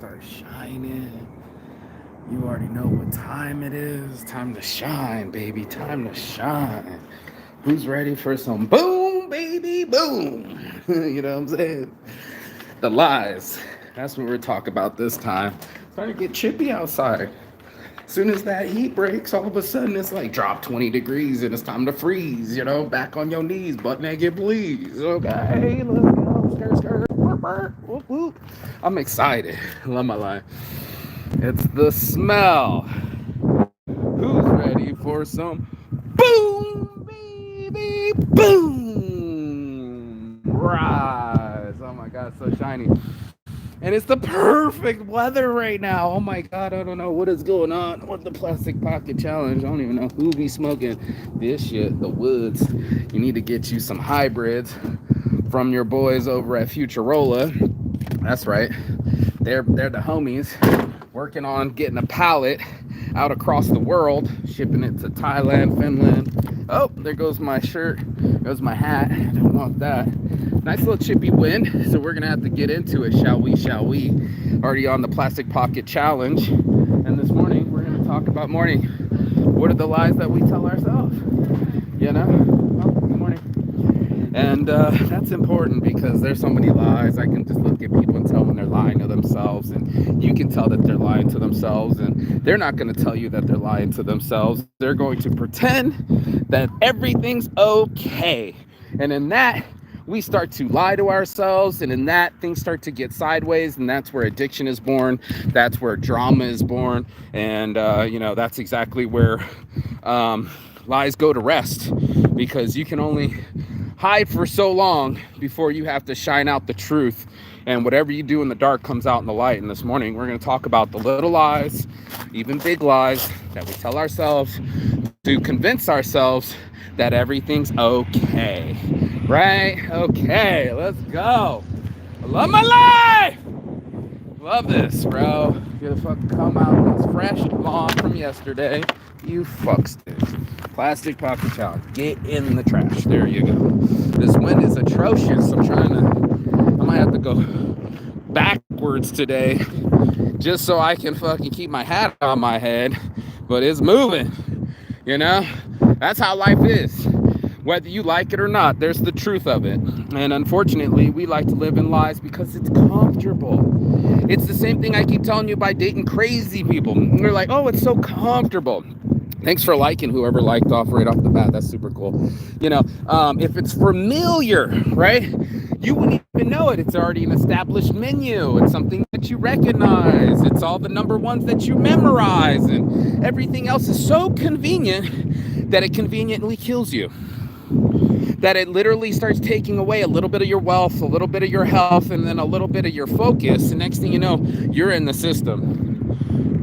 start shining. You already know what time it is. Time to shine, baby. Time to shine. Who's ready for some boom, baby, boom? You know what I'm saying? The lies. That's what we're talking about this time. Starting to get chippy outside. As soon as that heat breaks, all of a sudden it's like drop 20 degrees and it's time to freeze, back on your knees, butt naked, please. Okay, let's go. Skirt, skirt. Whoop, whoop. I'm excited. Love my life. It's the smell. Who's ready for some boom, baby, boom? Rise. Oh my God, so shiny. And it's the perfect weather right now. Oh my God, I don't know what is going on with the plastic pocket challenge. I don't even know who be smoking this shit. The woods. You need to get you some hybrids from your boys over at Futurola. That's right. They're the homies working on getting a pallet out across the world, shipping it to Thailand, Finland. Oh, there goes my shirt. There goes my hat. I don't want that. Nice little chippy wind. So we're gonna have to get into it, shall we? Shall we? Already on the plastic pocket challenge. And this morning we're gonna talk about morning. What are the lies that we tell ourselves? Oh, good morning. And that's important because there's so many lies. I can just look at people and tell when they're lying to themselves, and you can tell that they're lying to themselves, and they're not going to tell you that they're lying to themselves. They're going to pretend that everything's okay. And in that, we start to lie to ourselves, and in that, things start to get sideways, and that's where addiction is born. That's where drama is born, and that's exactly where lies go to rest, because you can only hide for so long before you have to shine out the truth. And whatever you do in the dark comes out in the light. And this morning we're going to talk about the little lies, even big lies, that we tell ourselves to convince ourselves that everything's okay. Right? Okay, let's go. I love my life. Love this, bro. Get a fucking come out. It's fresh lawn from yesterday. You fucksticks. Plastic pocket challenge. Get in the trash. There you go. This wind is atrocious. I might have to go backwards today just so I can fucking keep my hat on my head. But it's moving. That's how life is. Whether you like it or not, there's the truth of it. And unfortunately, we like to live in lies because it's comfortable. It's the same thing I keep telling you by dating crazy people. They're like, oh, it's so comfortable. Thanks for liking whoever liked right off the bat. That's super cool. If it's familiar, right? You wouldn't even know it. It's already an established menu. It's something that you recognize. It's all the number ones that you memorize. And everything else is so convenient that it conveniently kills you. That it literally starts taking away a little bit of your wealth, a little bit of your health, and then a little bit of your focus. And next thing you know, you're in the system.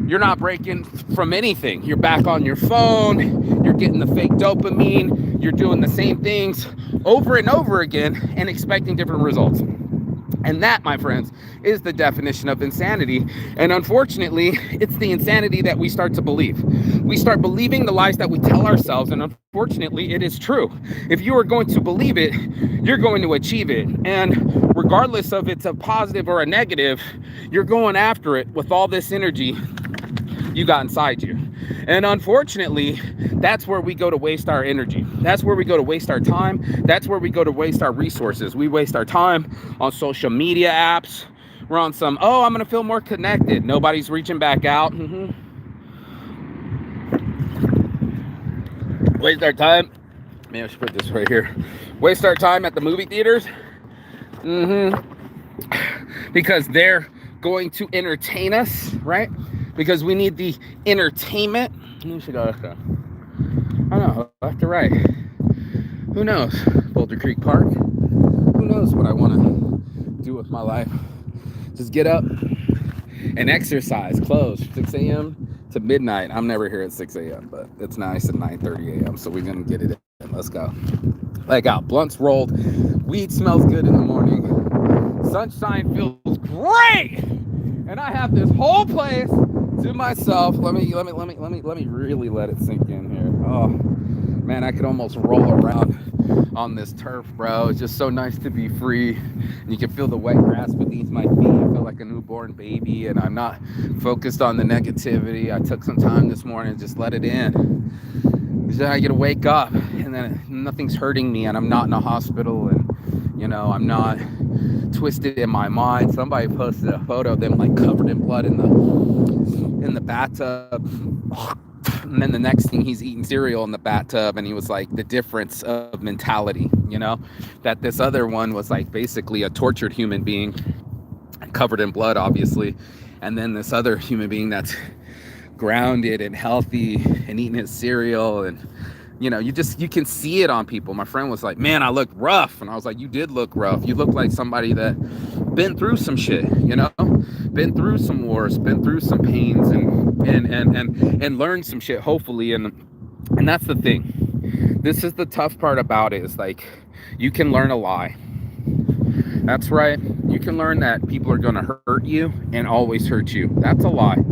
You're not breaking from anything. You're back on your phone. You're getting the fake dopamine. You're doing the same things over and over again and expecting different results. And that, my friends, is the definition of insanity. And unfortunately, it's the insanity that we start to believe. We start believing the lies that we tell ourselves, and unfortunately, it is true. If you are going to believe it, you're going to achieve it. And regardless of it's a positive or a negative, you're going after it with all this energy you got inside you. And unfortunately, that's where we go to waste our energy. That's where we go to waste our time. That's where we go to waste our resources. We waste our time on social media apps. We're on some, I'm going to feel more connected. Nobody's reaching back out. Waste our time. Maybe I should put this right here. Waste our time at the movie theaters. Because they're going to entertain us, right? Because we need the entertainment. We should go, okay. I don't know, left or right. Who knows? Boulder Creek Park. Who knows what I want to do with my life? Just get up and exercise. Close 6 a.m. to midnight. I'm never here at 6 a.m., but it's nice at 9:30 a.m., so we're going to get it in. Let's go. Leg out. Blunts rolled. Weed smells good in the morning. Sunshine feels great. And I have this whole place to myself. Let me really let it sink in here. Oh man, I could almost roll around on this turf, bro. It's just so nice to be free. And you can feel the wet grass beneath my feet. I feel like a newborn baby, and I'm not focused on the negativity. I took some time this morning and just let it in. Then I get to wake up, and then nothing's hurting me, and I'm not in a hospital, and I'm not twisted in my mind. Somebody posted a photo of them like covered in blood in the bathtub. And then the next thing, he's eating cereal in the bathtub, and he was like, the difference of mentality, that this other one was like basically a tortured human being covered in blood, obviously, and then this other human being that's grounded and healthy and eating his cereal. And you can see it on people. My friend was like, man, I look rough. And I was like, you did look rough. You look like somebody that been through some shit, been through some wars, been through some pains, and learned some shit, hopefully. And that's the thing. This is the tough part about it, is like, you can learn a lie. That's right. You can learn that people are going to hurt you and always hurt you. That's a lie.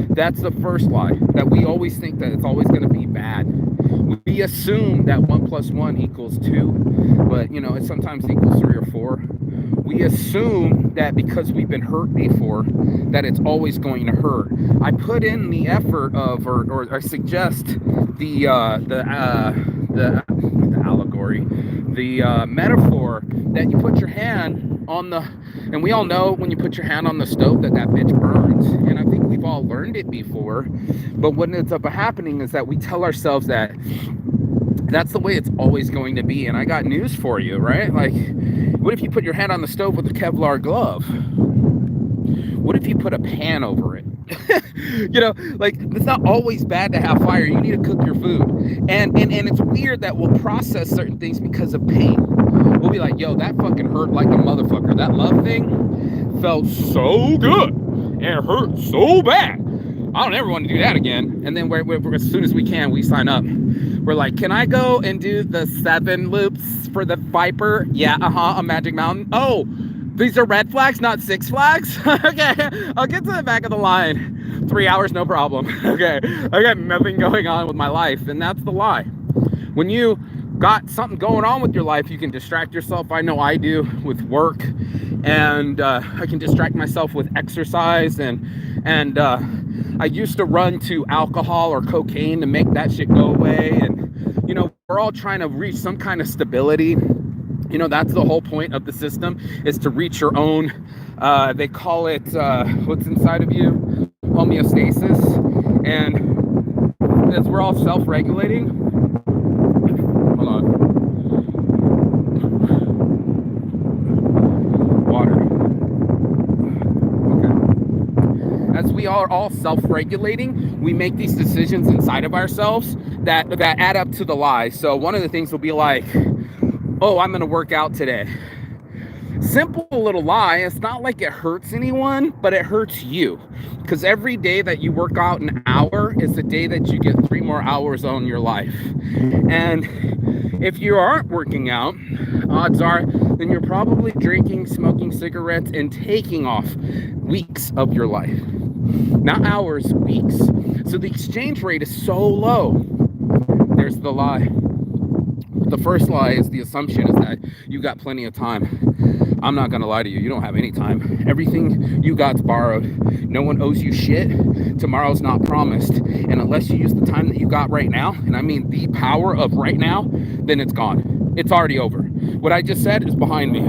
That's the first lie, that we always think that it's always going to be bad. We assume that 1 + 1 = 2, but it sometimes equals 3 or 4. We assume that because we've been hurt before, that it's always going to hurt. I put in the effort of, or I suggest the allegory, the metaphor, that you put your hand on the, and we all know when you put your hand on the stove that bitch burns. And I think we've all learned it before, but what ends up happening is that we tell ourselves that that's the way it's always going to be. And I got news for you, right? Like, what if you put your hand on the stove with a Kevlar glove? What if you put a pan over it? Like, it's not always bad to have fire. You need to cook your food. And it's weird that we'll process certain things because of pain. We'll be like, yo, that fucking hurt like a motherfucker. That love thing felt so good. And it hurt so bad. I don't ever want to do that again. And then we're as soon as we can, we sign up. We're like, can I go and do the 7 loops for the Viper? Yeah, on Magic Mountain. Oh, these are red flags, not 6 flags? Okay, I'll get to the back of the line. 3 hours, no problem. Okay, I got nothing going on with my life, and that's the lie. When you got something going on with your life, you can distract yourself. I know I do with work, and I can distract myself with exercise, and I used to run to alcohol or cocaine to make that shit go away. And we're all trying to reach some kind of stability. That's the whole point of the system, is to reach your own, they call it, what's inside of you, homeostasis. And as we're all self-regulating, hold on, water. Okay. As we are all self-regulating, we make these decisions inside of ourselves that add up to the lie. So one of the things will be like, oh, I'm going to work out today. Simple little lie. It's not like it hurts anyone, but it hurts you. Because every day that you work out an hour is the day that you get 3 more hours on your life. And if you aren't working out, odds are, then you're probably drinking, smoking cigarettes, and taking off weeks of your life. Not hours, weeks. So the exchange rate is so low. There's the lie. The first lie is the assumption is that you got plenty of time. I'm not gonna lie to you, you don't have any time. Everything you got's borrowed. No one owes you shit. Tomorrow's not promised. And unless you use the time that you got right now, and I mean the power of right now, then it's gone. It's already over. What I just said is behind me.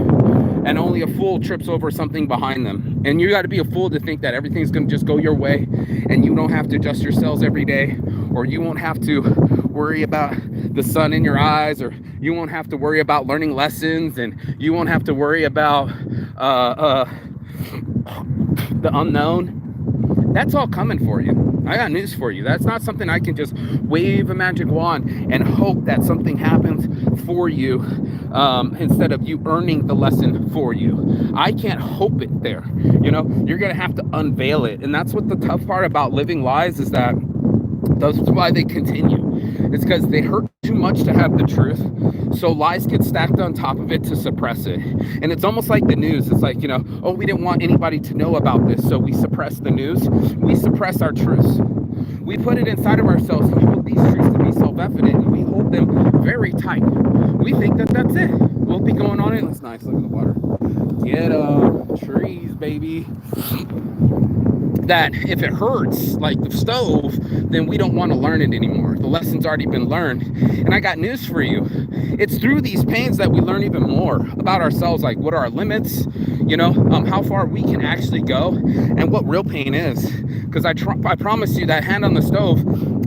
And only a fool trips over something behind them. And you gotta be a fool to think that everything's gonna just go your way and you don't have to adjust your cells every day, or you won't have to worry about the sun in your eyes, or you won't have to worry about learning lessons, and you won't have to worry about the unknown. That's all coming for you. I got news for you. That's not something I can just wave a magic wand and hope that something happens for you instead of you earning the lesson for you. I can't hope it there. You're going to have to unveil it. And that's what the tough part about living lies is, that that's why they continue. It's because they hurt too much to have the truth. So lies get stacked on top of it to suppress it. And it's almost like the news. It's like, oh, we didn't want anybody to know about this, so we suppress the news. We suppress our truths. We put it inside of ourselves. We hold these truths to be self-evident, and we hold them very tight. We think that that's it. We'll be going on it. It's nice. Look at the water. Get trees, baby. That if it hurts like the stove, then we don't want to learn it anymore. The lesson's already been learned. And I got news for you. It's through these pains that we learn even more about ourselves, like what are our limits, how far we can actually go, and what real pain is. Because I promise you that hand on the stove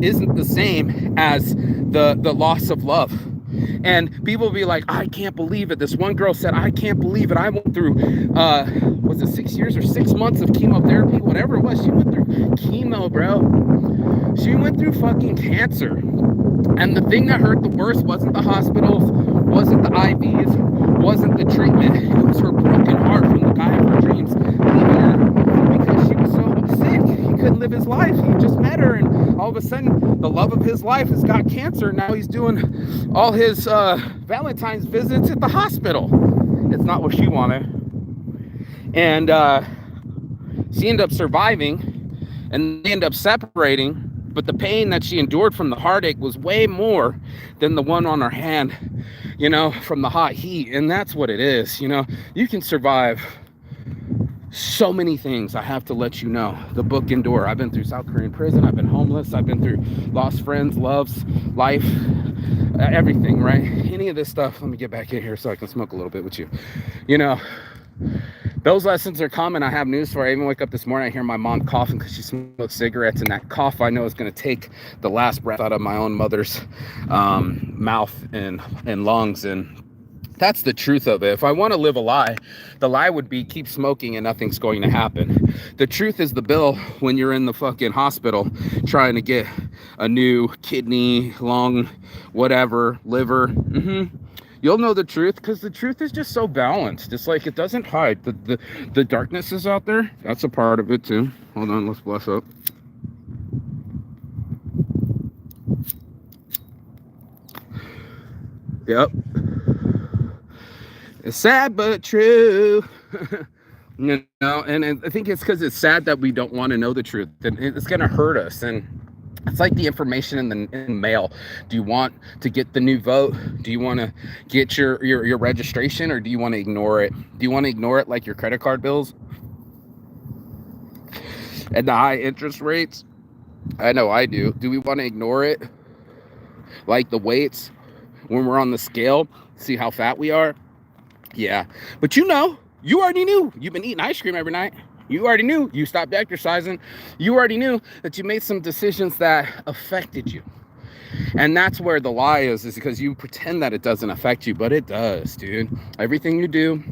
isn't the same as the loss of love. And people will be like, I can't believe it. This one girl said, I can't believe it. I went through, was it 6 years or 6 months of chemotherapy? Whatever it was, she went through chemo, bro. She went through fucking cancer. And the thing that hurt the worst wasn't the hospitals, wasn't the IVs, wasn't the treatment. It was her broken heart from the guy of her dreams leaving her because she was so sick. He couldn't live his life. He just met her, and all of a sudden, the love of his life has got cancer. Now he's doing all his Valentine's visits at the hospital. It's not what she wanted. And she ended up surviving, and they ended up separating. But the pain that she endured from the heartache was way more than the one on her hand, from the hot heat. And that's what it is. You can survive so many things. I have to let you know. The book Endure. I've been through South Korean prison. I've been homeless. I've been through lost friends, loves, life, everything, right? Any of this stuff. Let me get back in here so I can smoke a little bit with you. Those lessons are coming. I have news for you. I even wake up this morning, I hear my mom coughing because she smoked cigarettes, and that cough I know is going to take the last breath out of my own mother's mouth and lungs. And that's the truth of it. If I want to live a lie, the lie would be keep smoking and nothing's going to happen. The truth is the bill when you're in the fucking hospital trying to get a new kidney, lung, whatever, liver. You'll know the truth because the truth is just so balanced. It's like it doesn't hide. The darkness is out there. That's a part of it too. Hold on, let's bless up. Yep. It's sad but true. And I think it's because it's sad that we don't want to know the truth. And it's going to hurt us. And it's like the information in the mail. Do you want to get the new vote? Do you want to get your registration, or do you want to ignore it? Do you want to ignore it like your credit card bills and the high interest rates? I know I do. Do we want to ignore it like the weights when we're on the scale? See how fat we are? Yeah. But you already knew. You've been eating ice cream every night. You already knew. You stopped exercising. You already knew that you made some decisions that affected you. And that's where the lie is because you pretend that it doesn't affect you, but it does, dude. Everything you do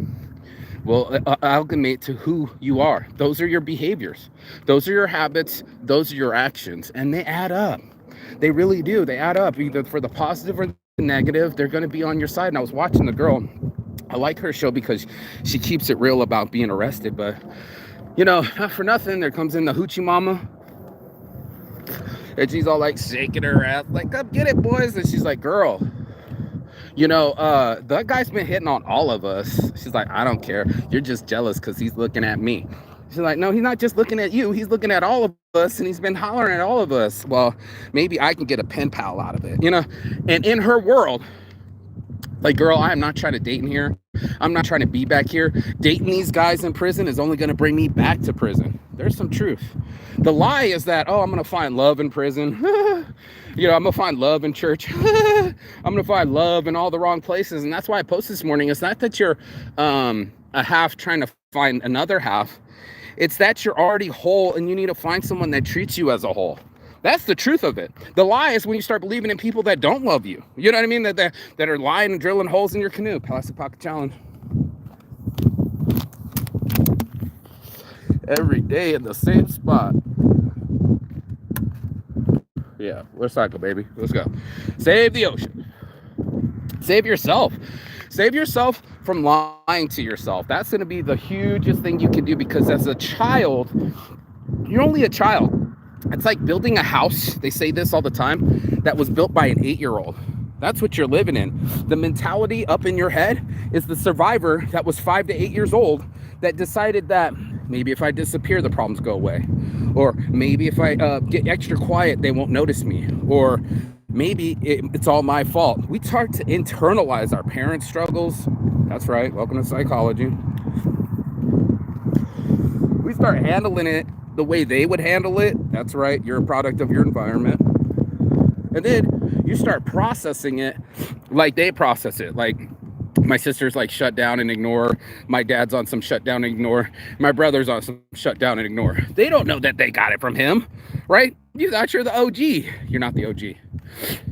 will amalgamate to who you are. Those are your behaviors. Those are your habits. Those are your actions. And they add up. They really do. They add up. Either for the positive or the negative, they're going to be on your side. And I was watching the girl. I like her show because she keeps it real about being arrested, but not for nothing, there comes in the hoochie mama, and she's all like shaking her ass, like, come get it, boys. And she's like, girl, that guy's been hitting on all of us. She's like, I don't care. You're just jealous because he's looking at me. She's like, no, he's not just looking at you. He's looking at all of us, and he's been hollering at all of us. Well, maybe I can get a pen pal out of it, And in her world, like, girl, I am not trying to date in here. I'm not trying to be back here. Dating these guys in prison is only going to bring me back to prison. There's some truth. The lie is that, I'm going to find love in prison. I'm going to find love in church. I'm going to find love in all the wrong places. And that's why I posted this morning. It's not that you're a half trying to find another half. It's that you're already whole and you need to find someone that treats you as a whole. That's the truth of it. The lie is when you start believing in people that don't love you. You know what I mean? That are lying and drilling holes in your canoe. Plastic Pocket Challenge. Every day in the same spot. Yeah, recycle, baby. Let's go. Save the ocean. Save yourself. Save yourself from lying to yourself. That's going to be the hugest thing you can do, because as a child, you're only a child. It's like building a house. They say this all the time, that was built by an 8-year-old. That's what you're living in. The mentality up in your head is the survivor that was 5 to 8 years old that decided that maybe if I disappear, the problems go away. Or maybe if I get extra quiet, they won't notice me. Or maybe it's all my fault. We start to internalize our parents' struggles. That's right. Welcome to psychology. We start handling it the way they would handle it. That's right. You're a product of your environment. And then you start processing it like they process it. Like my sister's like shut down and ignore. My dad's on some shut down and ignore. My brother's on some shut down and ignore. They don't know that they got it from him, right? You thought you're the OG. You're not the OG.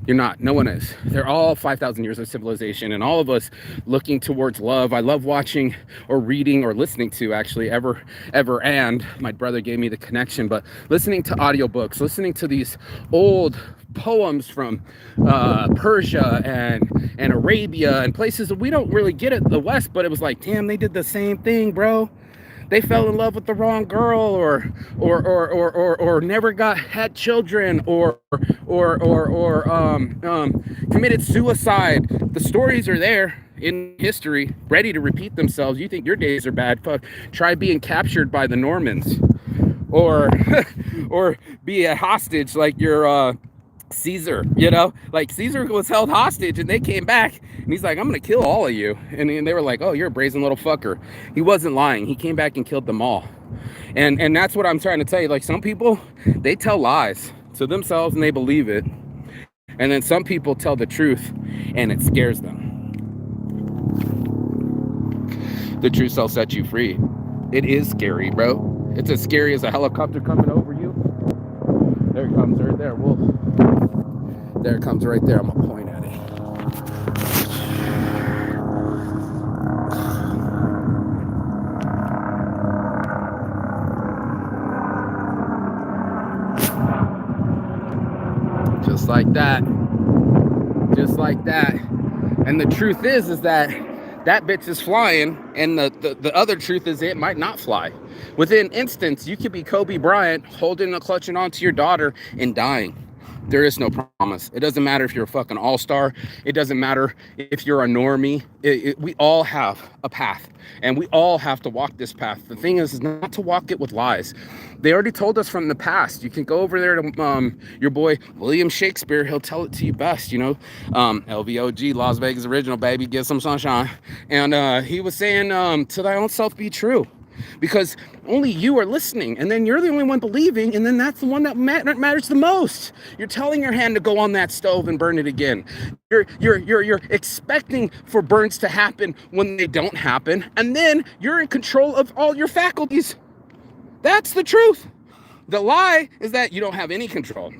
You're not. No one is. They're all 5,000 years of civilization, and all of us looking towards love. I love watching or reading or listening to, actually, and my brother gave me the connection, but listening to audiobooks, listening to these old poems from Persia and Arabia and places that we don't really get at the West, but it was like, damn, they did the same thing, bro. They fell in love with the wrong girl, or never had children, or committed suicide. The stories are there in history, ready to repeat themselves. You think your days are bad? Fuck, try being captured by the Normans, or or be a hostage like your Caesar, you know, like Caesar was held hostage and they came back and he's like, I'm gonna kill all of you, and they were like, oh, you're a brazen little fucker. He wasn't lying. He came back and killed them all. And that's what I'm trying to tell you. Like, some people, they tell lies to themselves and they believe it, and then some people tell the truth and it scares them. The truth shall set you free. It is scary, bro. It's as scary as a helicopter coming over you. There it comes right there. There it comes right there. I'm gonna point at it. Just like that. Just like that. And the truth is that bitch is flying, and the other truth is it might not fly. Within instance, you could be Kobe Bryant holding and clutching onto your daughter and dying. There is no promise. It doesn't matter if you're a fucking all-star. It doesn't matter if you're a normie. We all have a path, and we all have to walk this path. The thing is not to walk it with lies. They already told us from the past. You can go over there to your boy William Shakespeare. He'll tell it to you best, you know. LVOG, Las Vegas original, baby, get some sunshine. And he was saying, to thy own self be true. Because only you are listening, and then you're the only one believing, and then that's the one that matters the most. You're telling your hand to go on that stove and burn it again. You're expecting for burns to happen when they don't happen, and then you're in control of all your faculties. That's the truth. The lie is that you don't have any control.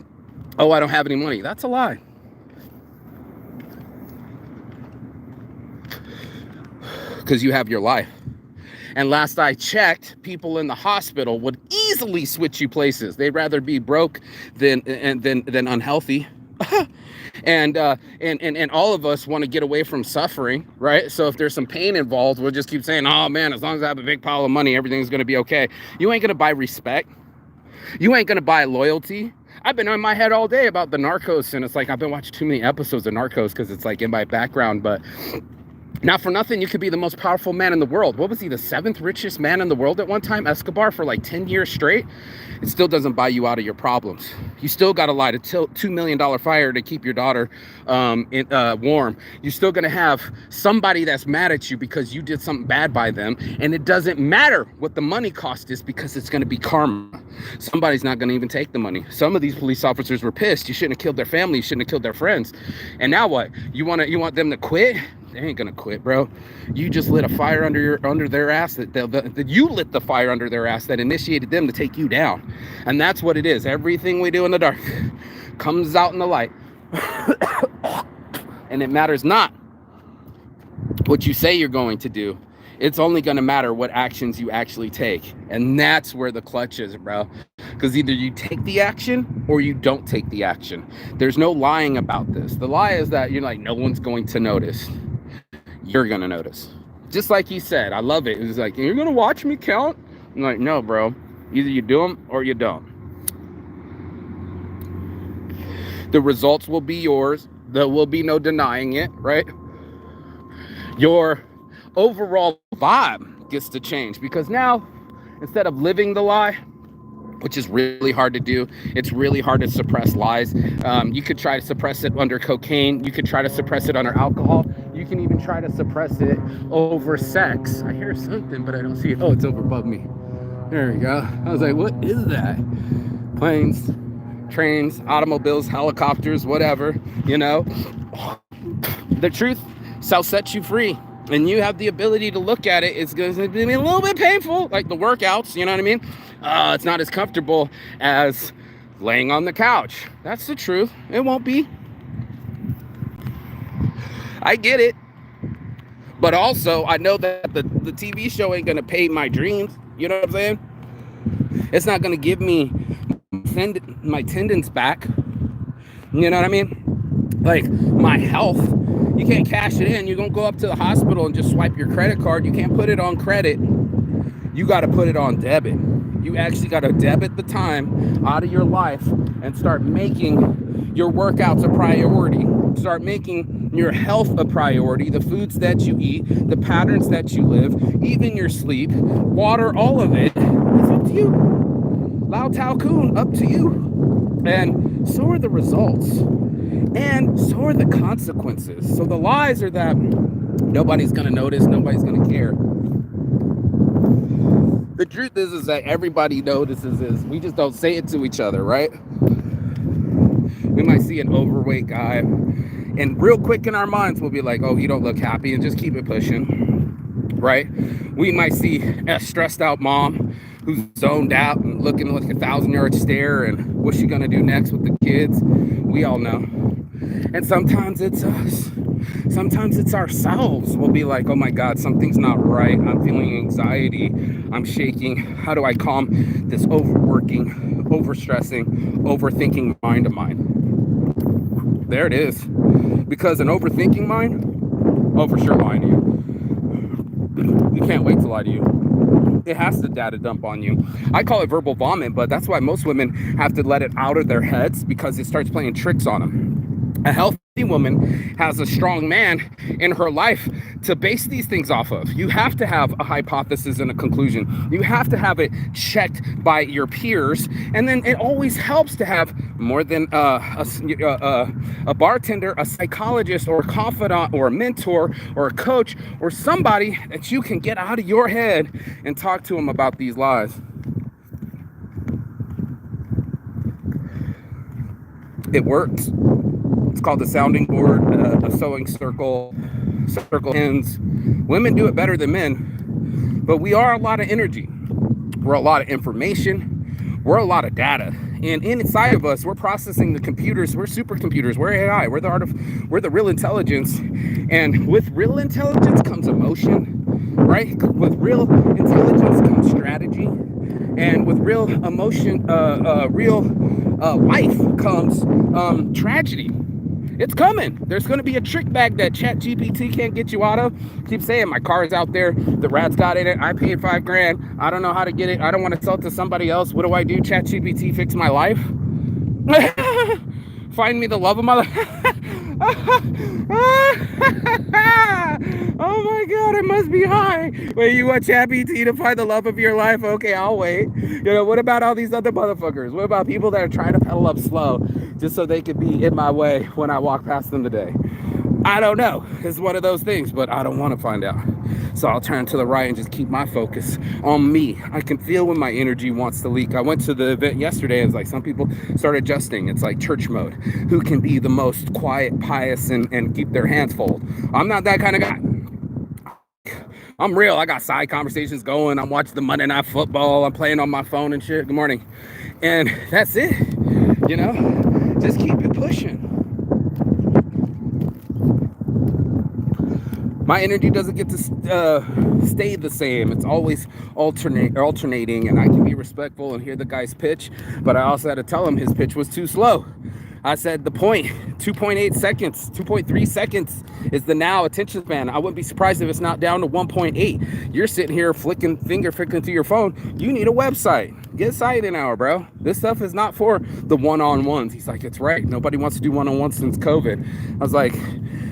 Oh, I don't have any money. That's a lie. Because you have your life. And last I checked, people in the hospital would easily switch you places. They'd rather be broke than unhealthy. And all of us want to get away from suffering, right? So if there's some pain involved, we'll just keep saying, oh man, as long as I have a big pile of money, everything's going to be okay. You ain't going to buy respect. You ain't going to buy loyalty. I've been on my head all day about the Narcos, and it's like I've been watching too many episodes of Narcos because it's like in my background, but not for nothing, you could be the most powerful man in the world. What was he, the 7th richest man in the world at one time? Escobar, for like 10 years straight. It still doesn't buy you out of your problems. You still got to light a $2 million fire to keep your daughter warm. You're still going to have somebody that's mad at you because you did something bad by them. And it doesn't matter what the money cost is, because it's going to be karma. Somebody's not going to even take the money. Some of these police officers were pissed. You shouldn't have killed their family. You shouldn't have killed their friends. And now what? You want them to quit? They ain't gonna quit, bro. You just lit a fire under their ass that you lit the fire under their ass that initiated them to take you down. And that's what it is. Everything we do in the dark comes out in the light. And it matters not what you say you're going to do. It's only going to matter what actions you actually take. And that's where the clutch is, bro. Because either you take the action or you don't take the action. There's no lying about this. The lie is that you're like, no one's going to notice. You're going to notice. Just like he said, I love it. It was like, you're going to watch me count? I'm like, no, bro. Either you do them or you don't. The results will be yours. There will be no denying it, right? Your overall vibe gets to change, because now, instead of living the lie, which is really hard to do, it's really hard to suppress lies. You could try to suppress it under cocaine. You could try to suppress it under alcohol. You can even try to suppress it over sex. I hear something, but I don't see it. Oh, it's over above me. There we go. I was like, what is that? Planes, trains, automobiles, helicopters, whatever, you know. The truth shall set you free. And you have the ability to look at it. It's going to be a little bit painful, like the workouts, you know what I mean? It's not as comfortable as laying on the couch. That's the truth. It won't be. I get it. But also, I know that the TV show ain't going to pay my dreams. You know what I'm saying? It's not going to give me my tendons back. You know what I mean? Like, my health. You can't cash it in. You're going to go up to the hospital and just swipe your credit card. You can't put it on credit. You got to put it on debit. You actually got to debit the time out of your life and start making your workouts a priority. Start making your health a priority. The foods that you eat, the patterns that you live, even your sleep, water, all of it. It's up to you. Lao Tao Kun, up to you. And so are the results. And so are the consequences. So the lies are that nobody's going to notice, nobody's going to care. The truth is that everybody notices this. We just don't say it to each other, right? We might see an overweight guy, and real quick in our minds, we'll be like, oh, he don't look happy, and just keep it pushing, right? We might see a stressed out mom who's zoned out and looking like a 1,000-yard stare, and what's she gonna do next with the kids? We all know. And sometimes it's us. Sometimes it's ourselves. We'll be like, oh my God, something's not right. I'm feeling anxiety. I'm shaking. How do I calm this overworking, overstressing, overthinking mind of mine? There it is. Because an overthinking mind, oh, for sure lying to you. You can't wait to lie to you. It has to data dump on you. I call it verbal vomit, but that's why most women have to let it out of their heads, because it starts playing tricks on them. A healthy woman has a strong man in her life to base these things off of. You have to have a hypothesis and a conclusion. You have to have it checked by your peers. And then it always helps to have more than a bartender, a psychologist, or a confidant, or a mentor, or a coach, or somebody that you can get out of your head and talk to them about these lies. It works. It's called the sounding board, a sewing circle ends. Women do it better than men, but we are a lot of energy. We're a lot of information. We're a lot of data. And inside of us, we're processing the computers. We're supercomputers. We're AI. We're the real intelligence. And with real intelligence comes emotion, right? With real intelligence comes strategy. And with real emotion, real life comes tragedy. It's coming. There's going to be a trick bag that ChatGPT can't get you out of. Keep saying my car is out there. The rat's got in it. I paid $5,000. I don't know how to get it. I don't want to sell it to somebody else. What do I do? ChatGPT fix my life. Find me the love of my life. Oh my God, it must be high. Wait, you want ChatGPT to find the love of your life? Okay, I'll wait. You know, what about all these other motherfuckers? What about people that are trying to pedal up slow just so they could be in my way when I walk past them today? I don't know. It's one of those things, but I don't want to find out. So I'll turn to the right and just keep my focus on me. I can feel when my energy wants to leak. I went to the event yesterday. It's like some people start adjusting. It's like church mode. Who can be the most quiet, pious, and keep their hands full? I'm not that kind of guy. I'm real. I got side conversations going. I'm watching the Monday Night Football. I'm playing on my phone and shit. Good morning. And that's it. You know, just keep it pushing. My energy doesn't get to stay the same. It's always alternating, and I can be respectful and hear the guy's pitch, but I also had to tell him his pitch was too slow. I said the point, 2.8 seconds, 2.3 seconds is the now attention span. I wouldn't be surprised if it's not down to 1.8. You're sitting here flicking through your phone. You need a website. Get Sight an hour, bro. This stuff is not for the one-on-ones. He's like, it's right. Nobody wants to do one-on-ones since COVID. I was like,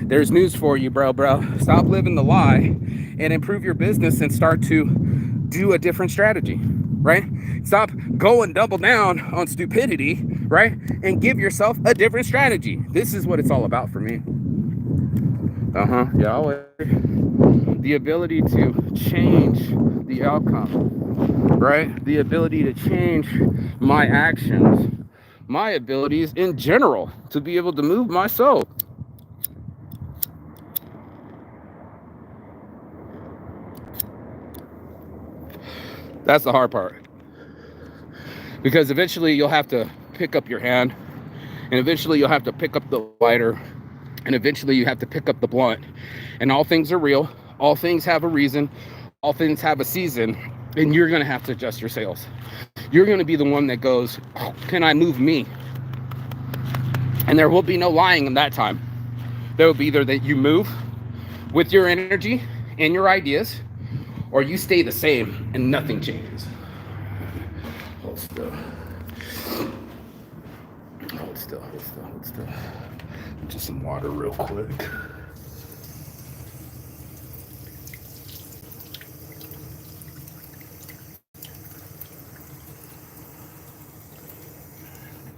there's news for you, bro. Stop living the lie and improve your business and start to do a different strategy, right? Stop going double down on stupidity, right? And give yourself a different strategy. This is what it's all about for me. Yeah, always. The ability to change the outcome, right? The ability to change my actions, my abilities in general, to be able to move my soul. That's the hard part. Because eventually you'll have to pick up your hand, and eventually you'll have to pick up the lighter, and eventually you have to pick up the blunt. And all things are real. All things have a reason. All things have a season. And you're going to have to adjust your sails. You're going to be the one that goes, oh, can I move me? And there will be no lying in that time. There will be either that you move with your energy and your ideas, or you stay the same and nothing changes. Hold still. Hold still. Just some water real quick.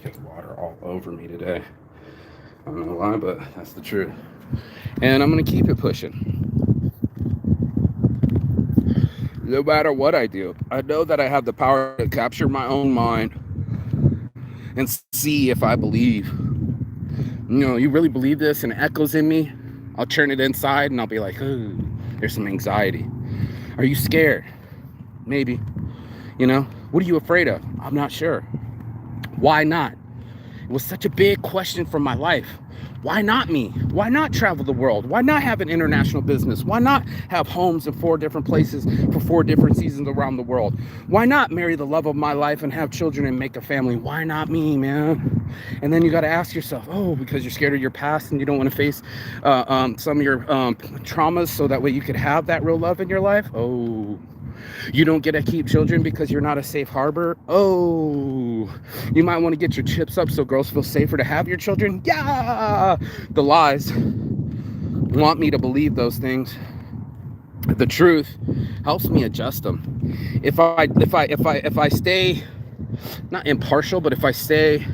Get water all over me today. I don't know why, but that's the truth. And I'm going to keep it pushing. No matter what I do, I know that I have the power to capture my own mind and see if I believe. You really believe this and it echoes in me? I'll turn it inside and I'll be like, ooh, there's some anxiety. Are you scared? Maybe. What are you afraid of? I'm not sure. Why not? It was such a big question for my life. Why not me? Why not travel the world? Why not have an international business? Why not have homes in 4 different places for 4 different seasons around the world? Why not marry the love of my life and have children and make a family? Why not me, man? And then you got to ask yourself, because you're scared of your past and you don't want to face some of your traumas so that way you could have that real love in your life? You don't get to keep children because you're not a safe harbor? You might want to get your chips up so girls feel safer to have your children? Yeah! The lies want me to believe those things. The truth helps me adjust them. If I stay not impartial, but if I stay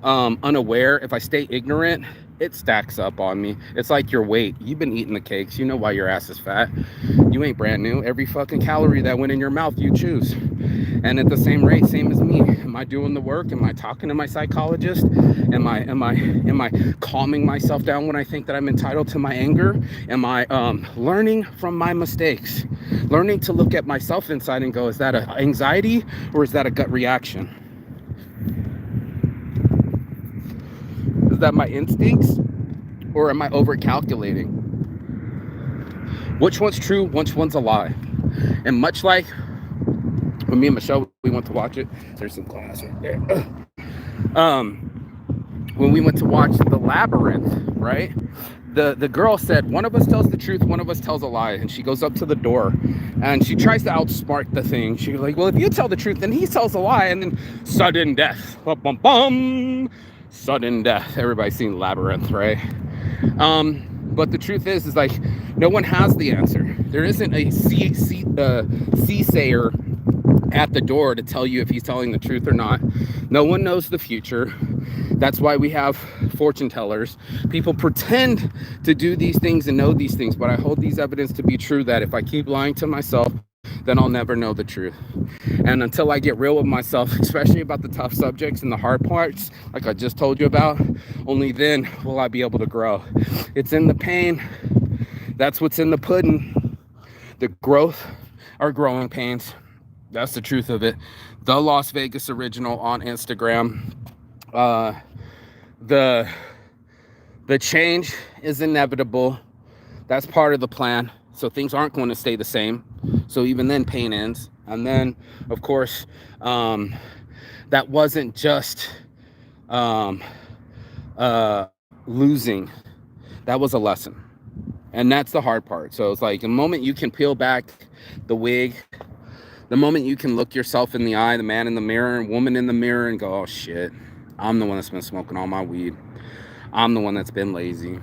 unaware, if I stay ignorant, it stacks up on me. It's like your weight. You've been eating the cakes. You know why your ass is fat. You ain't brand new. Every fucking calorie that went in your mouth, you choose. And at the same rate, same as me. Am I doing the work? Am I talking to my psychologist? Am I calming myself down when I think that I'm entitled to my anger? Am I learning from my mistakes? Learning to look at myself inside and go, is that an anxiety or is that a gut reaction? Is that my instincts or am I over calculating? Which one's true? Which one's a lie? And much like when me and Michelle, we went to watch it. There's some glass right there. When we went to watch The Labyrinth, right? The girl said, one of us tells the truth, one of us tells a lie. And she goes up to the door and she tries to outsmart the thing. She's like, well, if you tell the truth, then he tells a lie. And then sudden death. Bum, bum, bum. Sudden death. Everybody's seen Labyrinth, right? But the truth is like no one has the answer. There isn't a soothsayer at the door to tell you if he's telling the truth or not. No one knows the future. That's why we have fortune tellers. People pretend to do these things and know these things, but I hold these evidence to be true that if I keep lying to myself, then I'll never know the truth. And until I get real with myself, especially about the tough subjects and the hard parts, like I just told you about, only then will I be able to grow. It's in the pain. That's what's in the pudding. The growth are growing pains. That's the truth of it. The Las Vegas Original on Instagram. The change is inevitable. That's part of the plan. So things aren't going to stay the same. So even then, pain ends. And then, of course, that wasn't just losing, that was a lesson. And that's the hard part. So it's like the moment you can peel back the wig, the moment you can look yourself in the eye, the man in the mirror, woman in the mirror, and go, oh shit, I'm the one that's been smoking all my weed. I'm the one that's been lazy.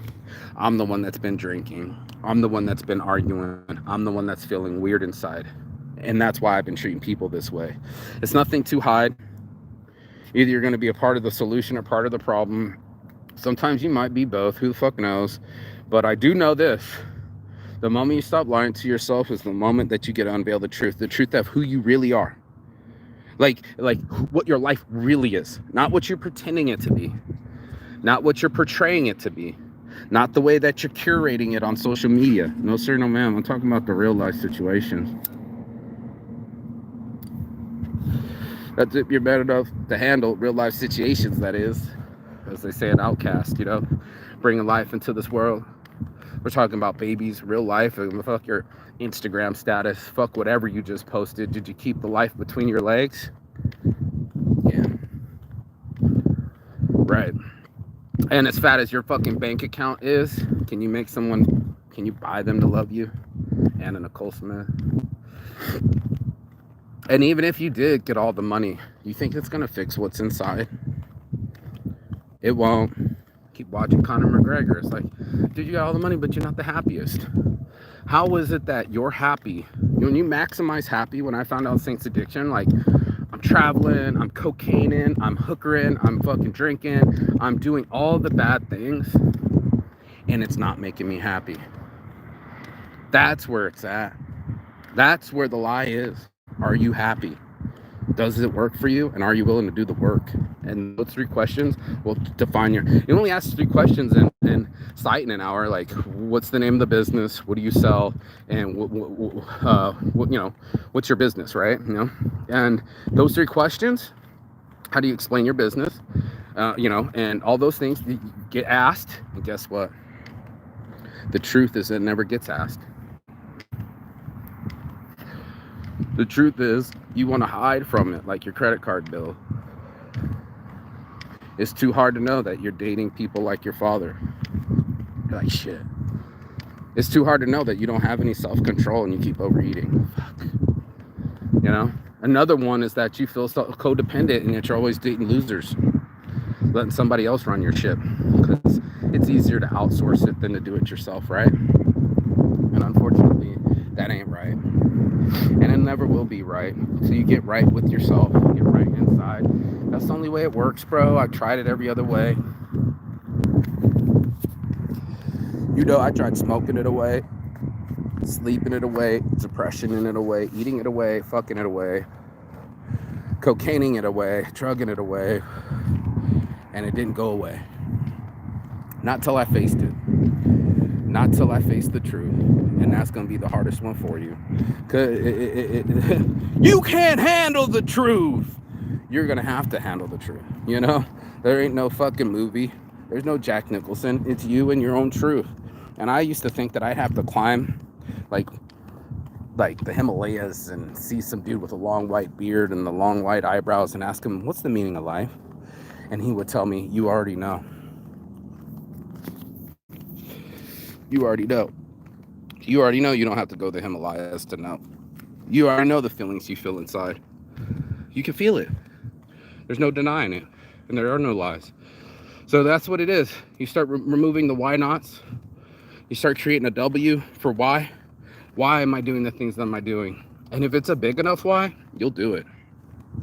I'm the one that's been drinking. I'm the one that's been arguing. I'm the one that's feeling weird inside. And that's why I've been treating people this way. It's nothing to hide. Either you're going to be a part of the solution or part of the problem. Sometimes you might be both. Who the fuck knows? But I do know this. The moment you stop lying to yourself is the moment that you get to unveil the truth of who you really are. Like what your life really is. Not what you're pretending it to be. Not what you're portraying it to be. Not the way that you're curating it on social media. No sir, no ma'am. I'm talking about the real life situations. That's if you're better enough to handle real life situations, that is. As they say in Outcast, you know, bringing life into this world. We're talking about babies, real life, and fuck your Instagram status, fuck whatever you just posted. Did you keep the life between your legs? Yeah. Right. And as fat as your fucking bank account is, can you buy them to love you? Anna Nicole Smith. And even if you did get all the money, you think it's gonna fix what's inside? It won't. Keep watching Conor McGregor. It's like, dude, you got all the money, but you're not the happiest. How is it that you're happy? When you maximize happy, when I found out Saints Addiction, like, I'm traveling, I'm cocaining, I'm hookering, I'm fucking drinking, I'm doing all the bad things, and it's not making me happy. That's where it's at. That's where the lie is. Are you happy? Does it work for you? And are you willing to do the work? And those 3 questions will define you only ask 3 questions in sight in an hour. Like, what's the name of the business? What do you sell? And what you know, what's your business, right? You know, and those 3 questions, how do you explain your business? You know, and all those things get asked. And guess what? The truth is it never gets asked. The truth is, you want to hide from it like your credit card bill. It's too hard to know that you're dating people like your father. You're like, shit. It's too hard to know that you don't have any self-control and you keep overeating. Fuck. You know? Another one is that you feel so codependent and that you're always dating losers. Letting somebody else run your ship. Because it's easier to outsource it than to do it yourself, right? And unfortunately, that ain't right. And it never will be right. So you get right with yourself, get right inside. That's the only way it works, bro. I've tried it every other way. You know, I tried smoking it away, sleeping it away, depression it away, eating it away, fucking it away, cocaining it away, drugging it away, and it didn't go away. Not till I faced it. Not till I face the truth. And that's going to be the hardest one for you. Because you can't handle the truth. You're going to have to handle the truth. You know, there ain't no fucking movie. There's no Jack Nicholson. It's you and your own truth. And I used to think that I'd have to climb like the Himalayas and see some dude with a long white beard and the long white eyebrows and ask him, what's the meaning of life? And he would tell me, you already know. You already know. You already know you don't have to go to the Himalayas to know. You already know the feelings you feel inside. You can feel it. There's no denying it. And there are no lies. So that's what it is. You start removing the why nots. You start creating a W for why. Why am I doing the things that am I doing? And if it's a big enough why, you'll do it.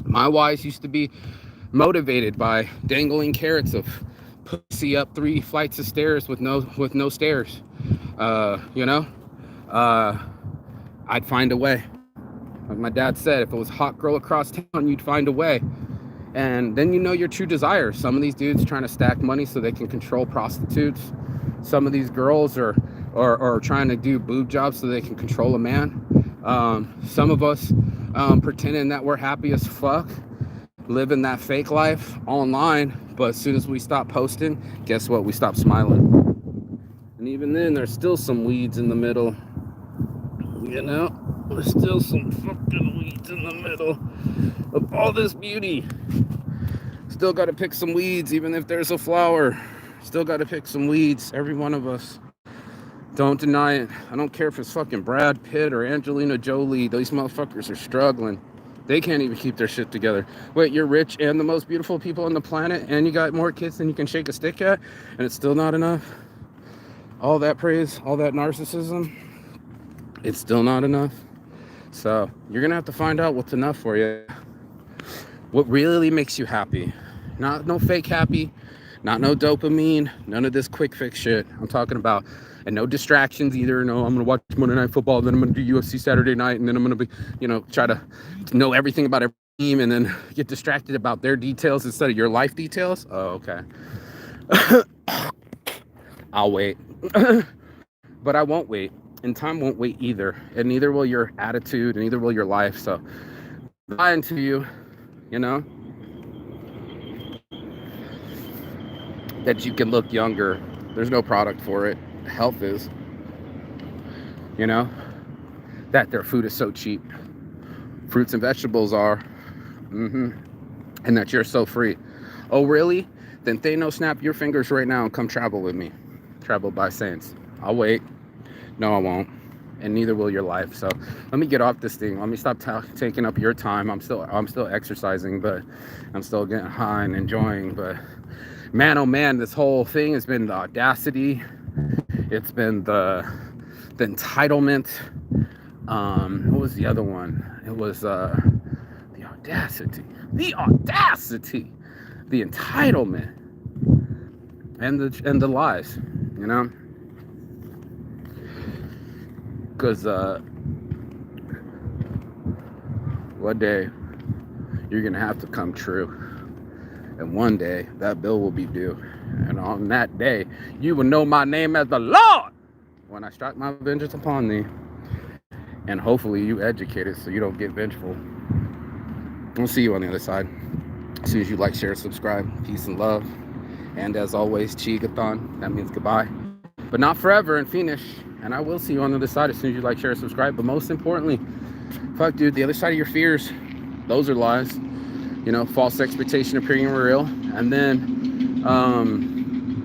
My whys used to be motivated by dangling carrots of pussy up 3 flights of stairs with no stairs. You know, I'd find a way. Like my dad said, if it was a hot girl across town, you'd find a way. And then you know your true desires. Some of these dudes trying to stack money so they can control prostitutes. Some of these girls are trying to do boob jobs so they can control a man. Some of us pretending that we're happy as fuck, living that fake life online. But as soon as we stop posting, guess what? We stop smiling. And even then, there's still some weeds in the middle. You know, there's still some fucking weeds in the middle of all this beauty. Still got to pick some weeds, even if there's a flower. Still got to pick some weeds, every one of us. Don't deny it. I don't care if it's fucking Brad Pitt or Angelina Jolie. These motherfuckers are struggling. They can't even keep their shit together. Wait, you're rich and the most beautiful people on the planet, and you got more kids than you can shake a stick at, and it's still not enough? All that praise, all that narcissism, it's still not enough. So you're gonna have to find out what's enough for you. What really makes you happy. Not no fake happy, not no dopamine, none of this quick fix shit I'm talking about. And no distractions either. No, I'm gonna watch Monday Night Football, then I'm gonna do UFC Saturday night, and then I'm gonna be, try to know everything about every team, and then get distracted about their details instead of your life details. Oh, okay. I'll wait. But I won't wait, and time won't wait either, and neither will your attitude, and neither will your life. So lying to you, that you can look younger. There's no product for it. Health is, that their food is so cheap. Fruits and vegetables are, and that you're so free. Oh, really? Then Thanos, snap your fingers right now and come travel with me. Travel by Saints. I'll wait. No, I won't. And neither will your life. So let me get off this thing. Let me stop taking up your time. I'm still exercising, but I'm still getting high and enjoying. But man, oh man, this whole thing has been the audacity. It's been the entitlement. What was the other one? It was the audacity, the entitlement, and the lies. Because one day you're gonna have to come true, and one day that bill will be due, and on that day you will know my name as the Lord when I strike my vengeance upon thee. And hopefully you educate it so you don't get vengeful. We'll see you on the other side. As soon as you like, share, subscribe. Peace and love. And as always, Chigathon. That means goodbye. But not forever and finish. And I will see you on the other side as soon as you like, share, subscribe. But most importantly, fuck, dude, the other side of your fears, those are lies. False expectation appearing real. And then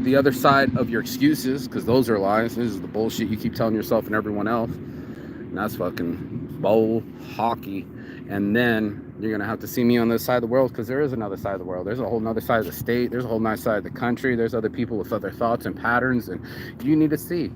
the other side of your excuses, because those are lies. This is the bullshit you keep telling yourself and everyone else. And that's fucking bowl hockey. And then you're gonna have to see me on this side of the world, because there is another side of the world. There's a whole nother side of the state. There's a whole nother side of the country. There's other people with other thoughts and patterns, and you need to see.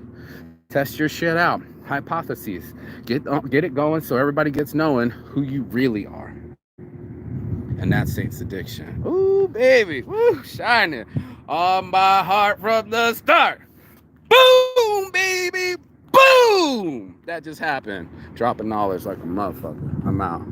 Test your shit out. Hypotheses. Get it going so everybody gets knowing who you really are. And that's Saints Addiction. Ooh, baby. Woo, shining on my heart from the start. Boom, baby. Boom! That just happened. Dropping knowledge like a motherfucker. I'm out.